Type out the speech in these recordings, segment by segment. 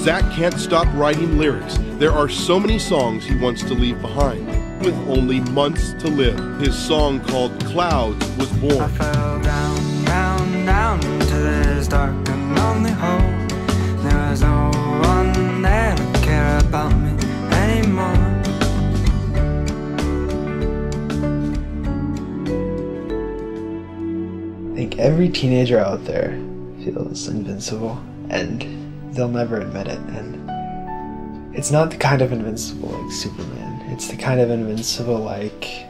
Zach can't stop writing lyrics. There are so many songs he wants to leave behind. With only months to live, his song called Clouds was born. I fell down, down, down into this dark and lonely hole. There was no one there to care about me anymore. I think every teenager out there feels invincible, and they'll never admit it. And it's not the kind of invincible like Superman. It's the kind of invincible like,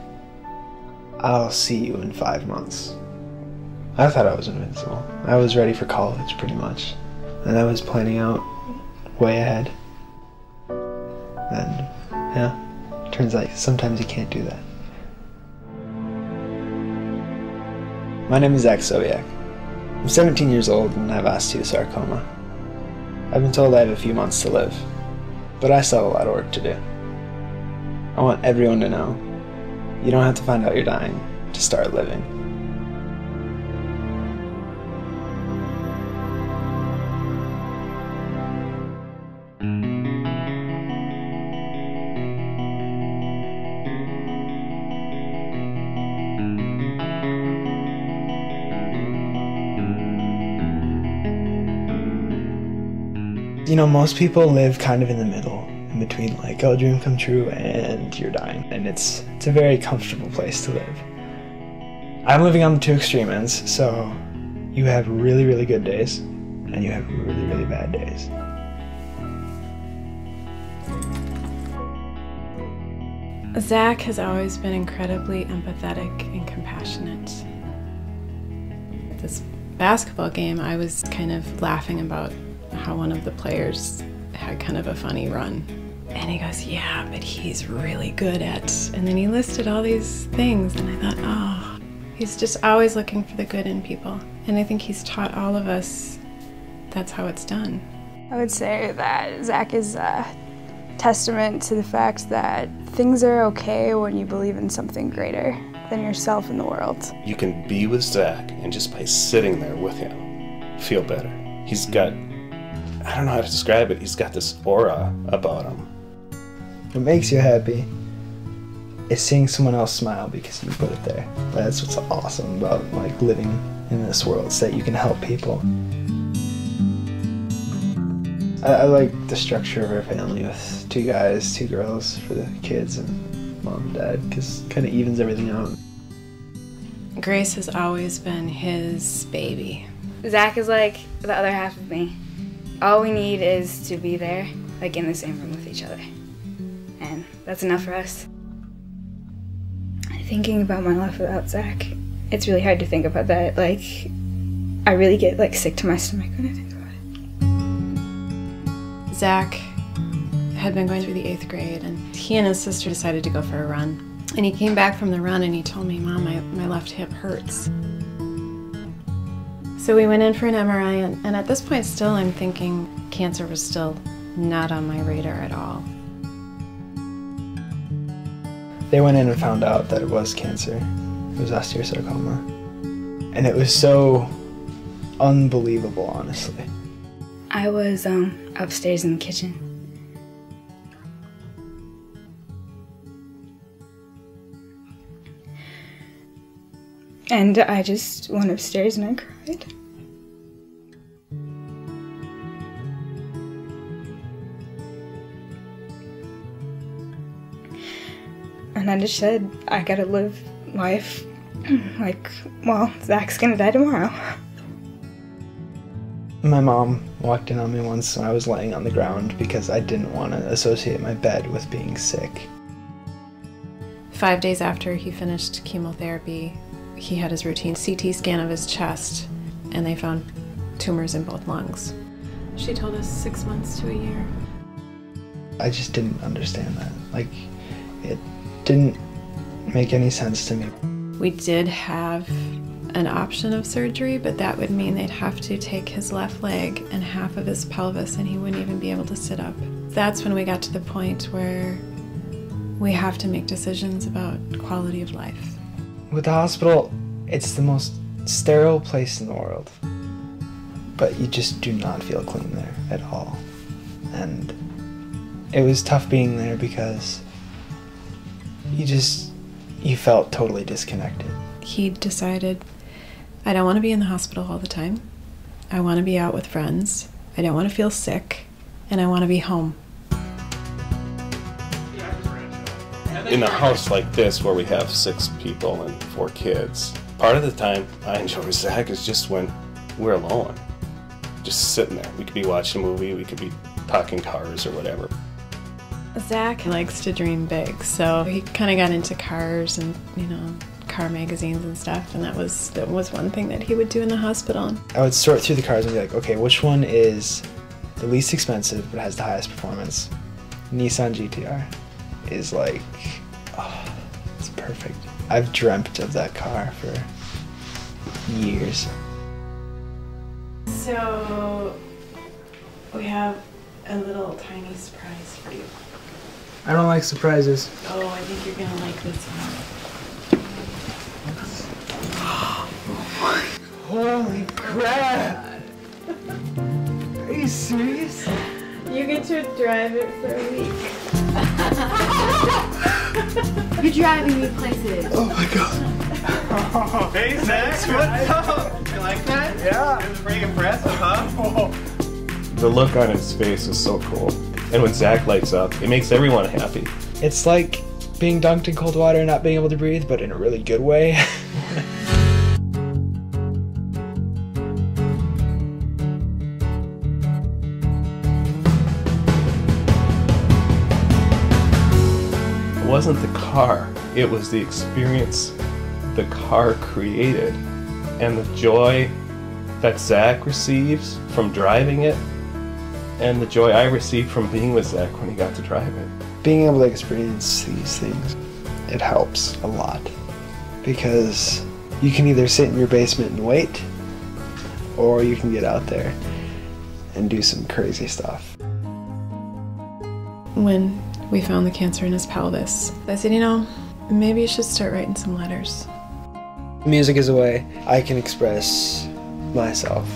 I'll see you in 5 months. I thought I was invincible. I was ready for college pretty much, and I was planning out way ahead. And yeah, turns out sometimes you can't do that. My name is Zach Sobiech. I'm 17 years old and I have osteosarcoma. I've been told I have a few months to live, but I still have a lot of work to do. I want everyone to know, you don't have to find out you're dying to start living. You know, most people live kind of in the middle, in between like, oh, dream come true and you're dying. And it's a very comfortable place to live. I'm living on the two extreme ends, so you have really, really good days, and you have really, really bad days. Zach has always been incredibly empathetic and compassionate. This basketball game, I was kind of laughing about how one of the players had kind of a funny run. And he goes, yeah, but he's really good at, and then he listed all these things, and I thought, oh, he's just always looking for the good in people. And I think he's taught all of us that's how it's done. I would say that Zach is a testament to the fact that things are okay when you believe in something greater than yourself in the world. You can be with Zach, and just by sitting there with him, feel better. He's got, I don't know how to describe it, he's got this aura about him. What makes you happy is seeing someone else smile because you put it there. That's what's awesome about like living in this world, is that you can help people. I like the structure of our family with 2 guys, 2 girls for the kids, and mom and dad, because it kind of evens everything out. Grace has always been his baby. Zach is like the other half of me. All we need is to be there, like in the same room with each other. And that's enough for us. Thinking about my life without Zach, it's really hard to think about that. Like, I really get like sick to my stomach when I think about it. Zach had been going through the 8th grade, and he and his sister decided to go for a run. And he came back from the run and he told me, Mom, my left hip hurts. So we went in for an MRI, and at this point still I'm thinking cancer was still not on my radar at all. They went in and found out that it was cancer. It was osteosarcoma. And it was so unbelievable, honestly. I was upstairs in the kitchen. And I just went upstairs and I cried. And I just said, I gotta live life like, well, Zach's gonna die tomorrow. My mom walked in on me once when I was laying on the ground because I didn't want to associate my bed with being sick. 5 days after he finished chemotherapy, he had his routine CT scan of his chest, and they found tumors in both lungs. She told us 6 months to a year. I just didn't understand that. Like, it didn't make any sense to me. We did have an option of surgery, but that would mean they'd have to take his left leg and half of his pelvis, and he wouldn't even be able to sit up. That's when we got to the point where we have to make decisions about quality of life. With the hospital, it's the most sterile place in the world. But you just do not feel clean there at all. And it was tough being there because you felt totally disconnected. He decided, I don't want to be in the hospital all the time. I want to be out with friends. I don't want to feel sick. And I want to be home. In a house like this where we have 6 people and 4 kids, part of the time I enjoy with Zach is just when we're alone. Just sitting there. We could be watching a movie, we could be talking cars or whatever. Zach likes to dream big, so he kind of got into cars and, car magazines and stuff, and that was one thing that he would do in the hospital. I would sort through the cars and be like, okay, which one is the least expensive but has the highest performance? Nissan GTR is like, oh, it's perfect. I've dreamt of that car for years. So, we have a little tiny surprise for you. I don't like surprises. Oh, I think you're gonna like this one. Holy crap! Are you serious? You get to drive it for a week. You're driving me places. Oh my god. Oh, hey, Zach, what's up? You like that? Yeah. It was pretty impressive, huh? The look on his face is so cool. And when Zach lights up, it makes everyone happy. It's like being dunked in cold water and not being able to breathe, but in a really good way. It wasn't the car, it was the experience the car created. And the joy that Zach receives from driving it, and the joy I received from being with Zach when he got to drive it. Being able to experience these things, it helps a lot. Because you can either sit in your basement and wait, or you can get out there and do some crazy stuff. When we found the cancer in his pelvis, I said, maybe you should start writing some letters. Music is a way I can express myself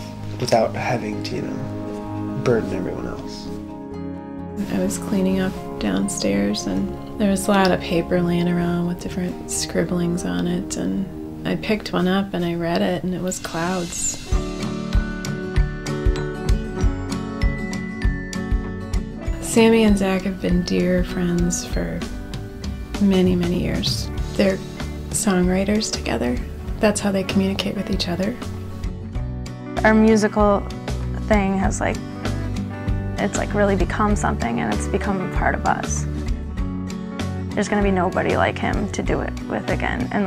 without having to, burden everyone else. I was cleaning up downstairs and there was a lot of paper laying around with different scribblings on it, and I picked one up and I read it, and it was clouds. Sammy and Zach have been dear friends for many, many years. They're songwriters together. That's how they communicate with each other. Our musical thing has it's really become something, and it's become a part of us. There's gonna be nobody like him to do it with again, and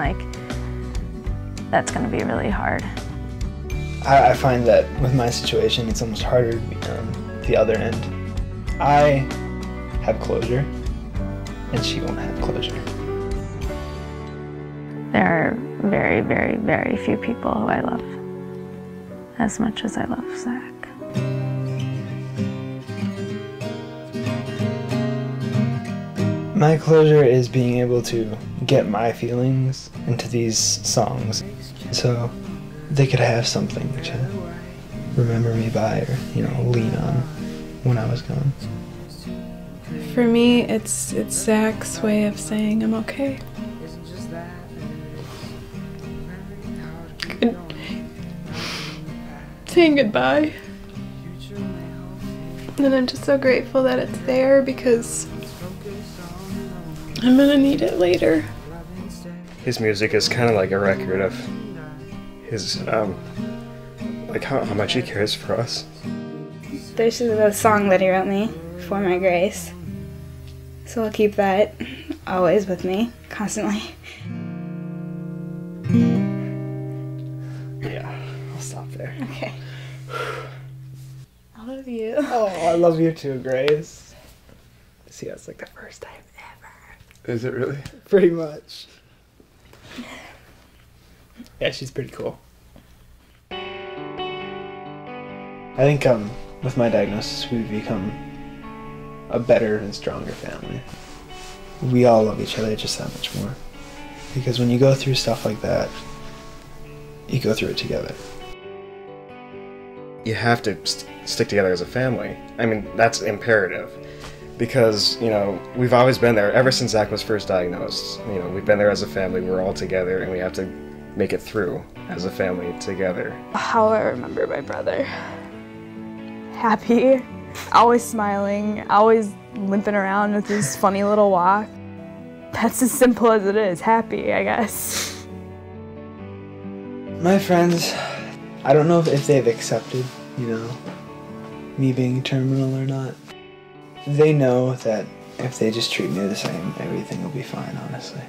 that's gonna be really hard. I find that with my situation, it's almost harder to be on the other end. I have closure, and she won't have closure. There are very, very, very few people who I love as much as I love Zach. My closure is being able to get my feelings into these songs so they could have something to remember me by or, lean on when I was gone. For me, it's Zach's way of saying I'm okay. Saying goodbye. And I'm just so grateful that it's there because I'm gonna need it later. His music is kind of like a record of his, how much he cares for us. There's a song that he wrote me, For My Grace. So I'll keep that always with me, constantly. Yeah, I'll stop there. Okay. I love you. Oh, I love you too, Grace. See, that's the first time ever. Is it really? Pretty much. Yeah, she's pretty cool. I think with my diagnosis, we've become a better and stronger family. we all love each other just that much more. Because when you go through stuff like that, you go through it together. You have to stick together as a family. I mean, that's imperative. Because, you know, we've always been there. Ever since Zach was first diagnosed, you know, we've been there as a family. We're all together, and we have to make it through as a family together. How I remember my brother. Happy, always smiling, always limping around with his funny little walk. That's as simple as it is. Happy, I guess. My friends, I don't know if they've accepted, you know, me being terminal or not. They know that if they just treat me the same, everything will be fine, honestly.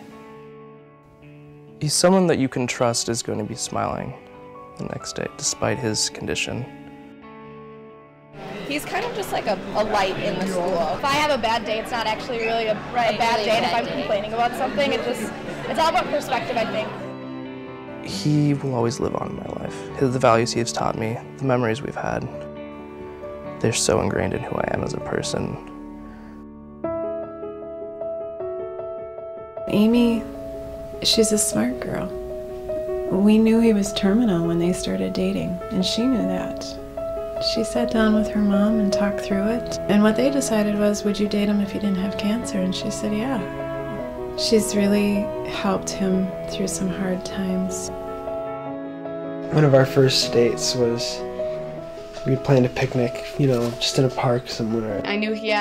He's someone that you can trust is going to be smiling the next day, despite his condition. He's kind of just like a light in the school. If I have a bad day, it's not actually really a bad day, and if I'm complaining about something, it's all about perspective, I think. He will always live on in my life. The values he has taught me, the memories we've had, they're so ingrained in who I am as a person. Amy, she's a smart girl. We knew he was terminal when they started dating, and she knew that. She sat down with her mom and talked through it, and what they decided was, would you date him if he didn't have cancer? And she said, yeah. She's really helped him through some hard times. One of our first dates was, we had planned a picnic, you know, just in a park somewhere. I knew he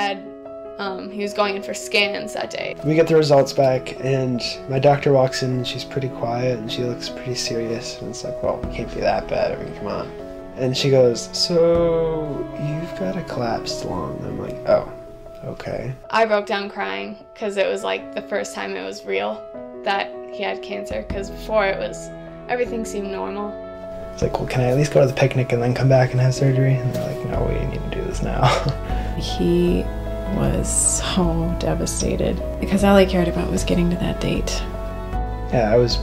was going in for scans that day. We get the results back, and my doctor walks in, and she's pretty quiet, and she looks pretty serious, and it's like, well, it can't be that bad, I mean, come on. And she goes, so, you've got a collapsed lung. I'm like, oh, okay. I broke down crying, because it was like the first time it was real that he had cancer, because before everything seemed normal. It's like, well, can I at least go to the picnic and then come back and have surgery? And they're like, no, we need to do this now. He was so devastated because all he cared about was getting to that date. Yeah, I was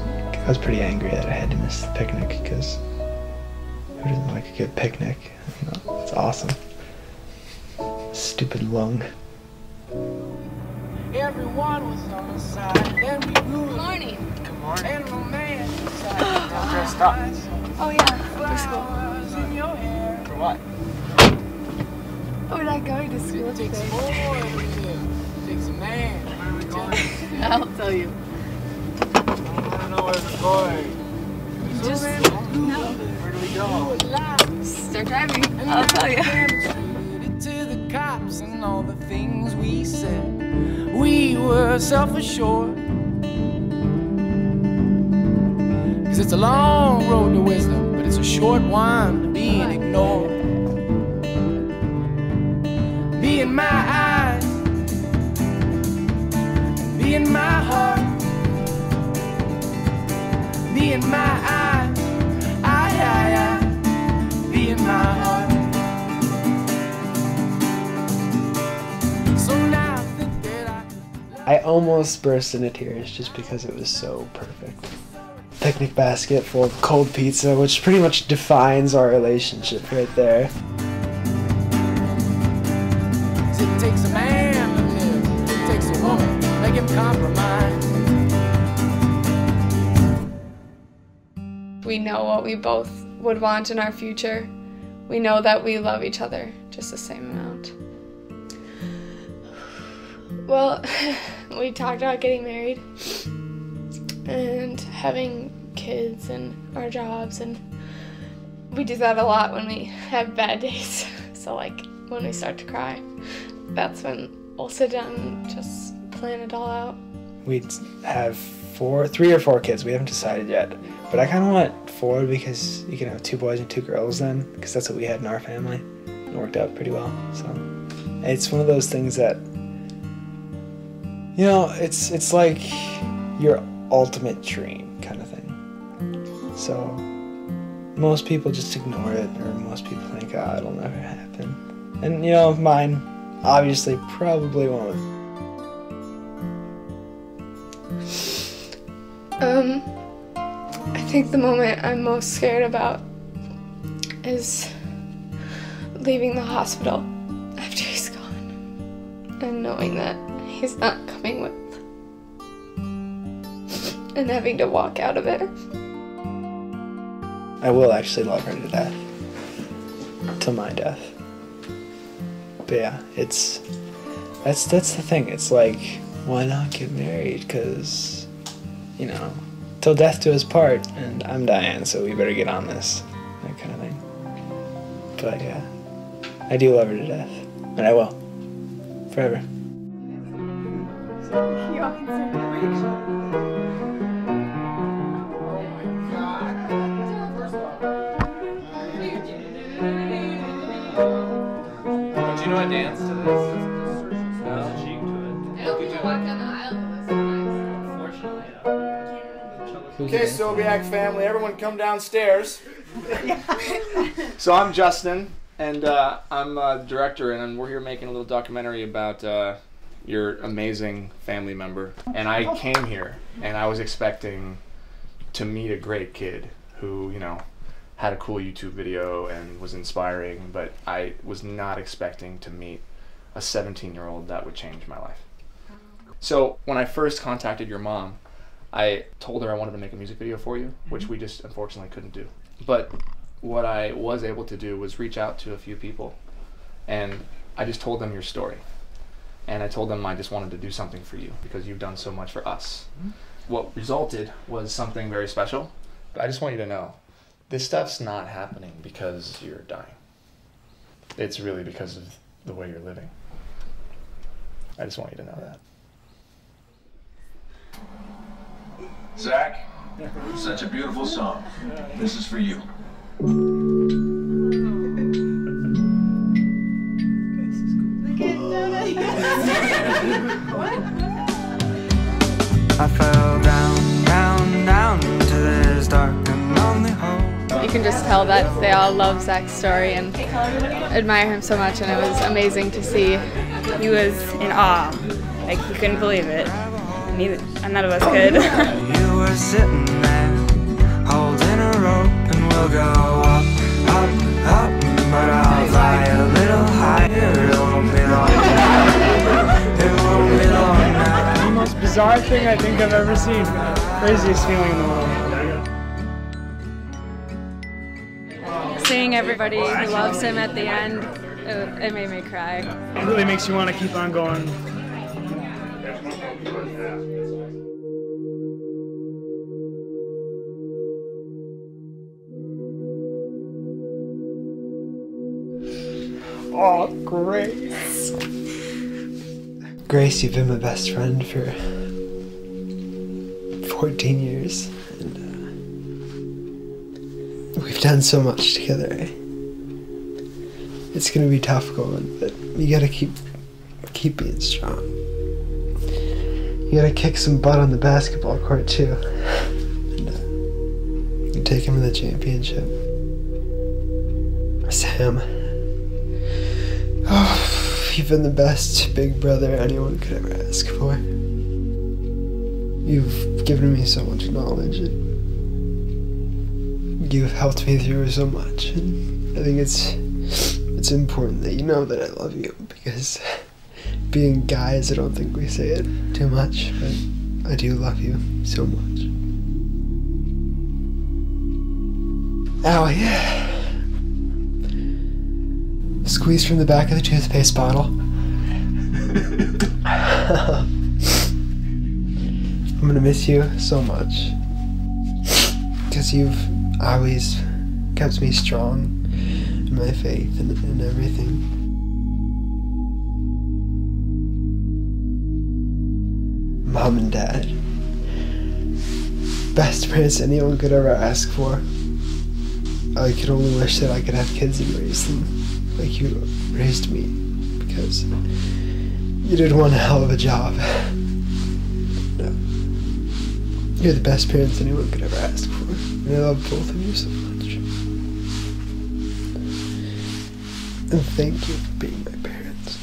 pretty angry that I had to miss the picnic because who doesn't like a good picnic? You know, it's awesome. Stupid lung. Everyone was on the side, then we grew. Good morning. Good morning. And the man decided dressed up. Oh yeah, for school. For what? We're not going to school today. It takes more than you. It takes a man. Where are we going? I'll tell you. I don't know where we're going. Just no. Where do we go? Start driving. I'll tell you. To the cops and all the things we said. We were self-assured. 'Cause it's a long road to wisdom, but it's a short one to being ignored. Be in my eyes, be in my heart, be in my eyes, be in my heart. So now I think that I almost burst into tears just because it was so perfect. Picnic basket full of cold pizza, which pretty much defines our relationship right there. it takes a man to live, it takes a woman, make him compromise. We know what we both would want in our future. We know that we love each other just the same amount. Well, we talked about getting married and having kids and our jobs, and we do that a lot when we have bad days. So like when we start to cry, that's when we'll sit down and just plan it all out. We'd have 3 or 4 kids. We haven't decided yet, but I kind of want 4 because you can have 2 boys and 2 girls then, because that's what we had in our family. It worked out pretty well. So it's one of those things that, you know, it's like your ultimate dream kind of thing. So most people just ignore it, or most people think, oh, it'll never happen. And you know, mine obviously probably won't. I think the moment I'm most scared about is leaving the hospital after he's gone and knowing that he's not coming with and having to walk out of it. I will actually love her to death. Till my death. But yeah, that's the thing. It's like, why not get married? Because, you know, till death do us part, and I'm dying, so we better get on this. That kind of thing. But yeah, I do love her to death. And I will. Forever. Do you know a dance to this? No, she could. I don't think you walk down the aisle with this. Unfortunately, Okay, Sobiech family, everyone come downstairs. So I'm Justin, and I'm a director, and we're here making a little documentary about your amazing family member. And I came here, and I was expecting to meet a great kid who, you know, had a cool YouTube video and was inspiring, but I was not expecting to meet a 17-year-old that would change my life. So when I first contacted your mom, I told her I wanted to make a music video for you, which we just unfortunately couldn't do. But what I was able to do was reach out to a few people, and I just told them your story. And I told them I just wanted to do something for you because you've done so much for us. What resulted was something very special. But I just want you to know, this stuff's not happening because you're dying. It's really because of the way you're living. I just want you to know that. Zach, such a beautiful song. This is for you. I fell down, down, down to this dark and lonely hole. You can just tell that they all love Zach's story and admire him so much, and it was amazing to see. He was in awe. Like, he couldn't believe it. And none of us could. You were sitting there, holding a rope, and we'll go up, up, up. But I'll fly a little higher. It won't be long now. It won't be long now. The most bizarre thing I think I've ever seen. Craziest feeling in the world. Seeing everybody who loves him at the end, it made me cry. It really makes you want to keep on going. Oh, Grace. Grace, you've been my best friend for 14 years. And we've done so much together. It's gonna be tough going, but you gotta keep being strong. You gotta kick some butt on the basketball court too. And you take him to the championship. Sam. Oh, you've been the best big brother anyone could ever ask for. You've given me so much knowledge, and you've helped me through so much, and I think it's important that you know that I love you, because being guys, I don't think we say it too much, but I do love you so much. Ow, yeah. Squeeze from the back of the toothpaste bottle. I'm gonna miss you so much, because you've always kept me strong in my faith and everything. Mom and Dad, best parents anyone could ever ask for. I could only wish that I could have kids and raise them like you raised me, because you did one hell of a job. No. You're the best parents anyone could ever ask for, and I love both of you so much. And thank you for being my parents.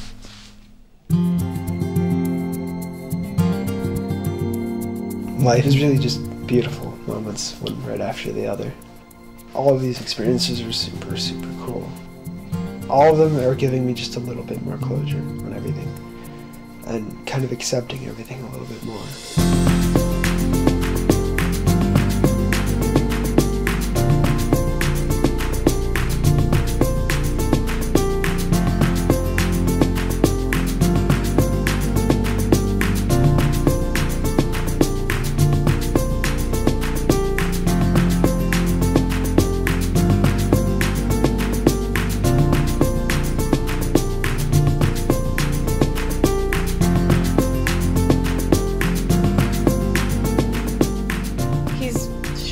Life is really just beautiful moments, one right after the other. All of these experiences are super, super cool. All of them are giving me just a little bit more closure on everything, and kind of accepting everything a little bit more.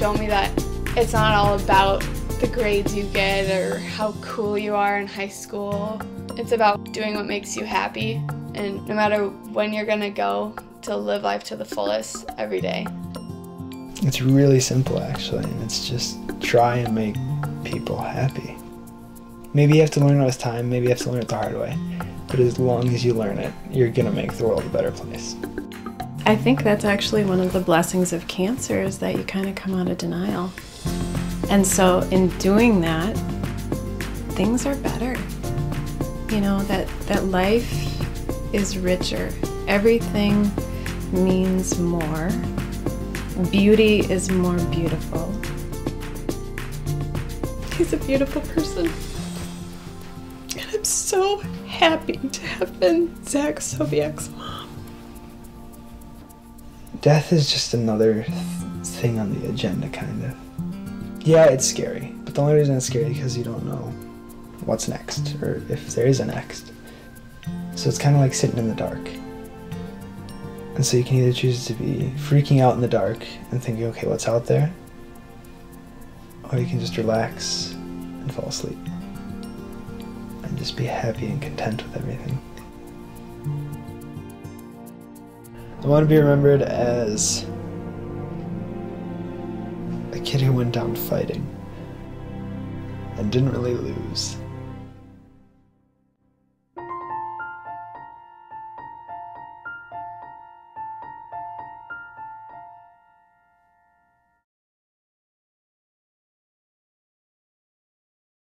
show me that it's not all about the grades you get or how cool you are in high school. It's about doing what makes you happy, and no matter when you're gonna go, to live life to the fullest every day. It's really simple, actually, and it's just try and make people happy. Maybe you have to learn it with time, maybe you have to learn it the hard way, but as long as you learn it, you're gonna make the world a better place. I think that's actually one of the blessings of cancer, is that you kind of come out of denial. And so in doing that, things are better. You know, that life is richer. Everything means more. Beauty is more beautiful. He's a beautiful person. And I'm so happy to have been Zach Sobiech's mom. Death is just another thing on the agenda, kind of. Yeah, it's scary, but the only reason it's scary is because you don't know what's next, or if there is a next. So it's kind of like sitting in the dark. And so you can either choose to be freaking out in the dark and thinking, okay, what's out there? Or you can just relax and fall asleep. And just be happy and content with everything. I want to be remembered as a kid who went down fighting and didn't really lose.